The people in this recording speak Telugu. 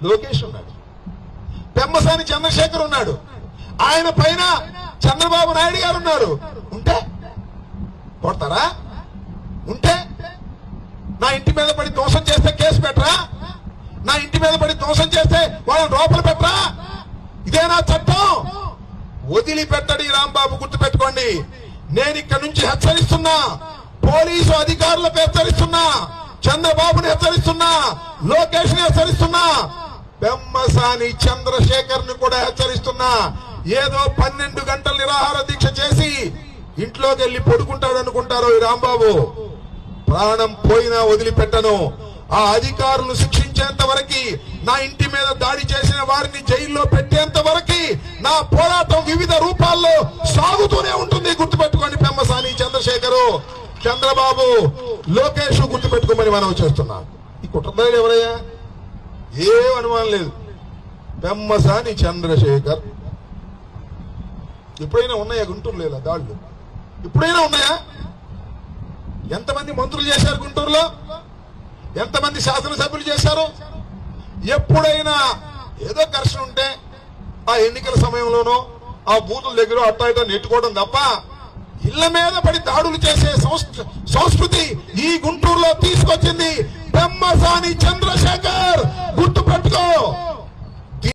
లోకేష్ ఉన్నాడు, పెమ్మసాని చంద్రశేఖర్ ఉన్నాడు, ఆయన పైన చంద్రబాబు నాయుడు గారు ఉన్నారు. ఉంటే కొడతారా? ఉంటే నా ఇంటి మీద పడి దోషం చేస్తే కేసు పెట్టరా? నా ఇంటి మీద పడి దోషం చేస్తే వాళ్ళని లోపల పెట్టరా? ఇదేనా చట్టం? వదిలిపెట్టడి రాంబాబు, గుర్తుపెట్టుకోండి. నేను ఇక్కడ నుంచి హెచ్చరిస్తున్నా, పోలీసు అధికారులకు హెచ్చరిస్తున్నా, చంద్రబాబుని హెచ్చరిస్తున్నా, లోకేష్ ని హెచ్చరిస్తున్నా, పెమ్మసాని చంద్రశేఖర్ ని కూడా హెచ్చరిస్తున్నా. ఏదో 12 గంటల నిరాహార దీక్ష చేసి ఇంట్లోకి వెళ్లి పడుకుంటాడు అనుకుంటారు ఈ రాంబాబు. ప్రాణం పోయినా వదిలిపెట్టను. ఆ అధికారులు శిక్షించేంత వరకు, నా ఇంటి మీద దాడి చేసిన వారిని జైల్లో పెట్టేంత వరకు నా పోరాటం వివిధ రూపాల్లో సాగుతూనే ఉంటుంది. గుర్తుపెట్టుకోండి. పెమ్మసాని చంద్రశేఖరు, చంద్రబాబు, లోకేష్ గుర్తుపెట్టుకోమని మనం చేస్తున్నాం. ఈ కుట్రదారులు ఎవరయ్యా? ఏం అనుమానం లేదు. పెమ్మసాని చంద్రశేఖర్. ఎప్పుడైనా ఉన్నాయా గుంటూరులో దాడులు? ఎప్పుడైనా ఉన్నాయా? ఎంతమంది మంత్రులు చేశారు గుంటూరులో? ఎంతమంది శాసనసభ్యులు చేశారు? ఎప్పుడైనా ఏదో ఘర్షణ ఉంటే ఆ ఎన్నికల సమయంలోనో ఆ బూతుల దగ్గర అట్టా ఇటా నెట్టుకోవడం తప్ప ఇళ్ల మీద పడి దాడులు చేసే సంస్కృతి ఈ గుంటూరులో తీసుకొచ్చింది పెమ్మసాని చంద్రశేఖర్.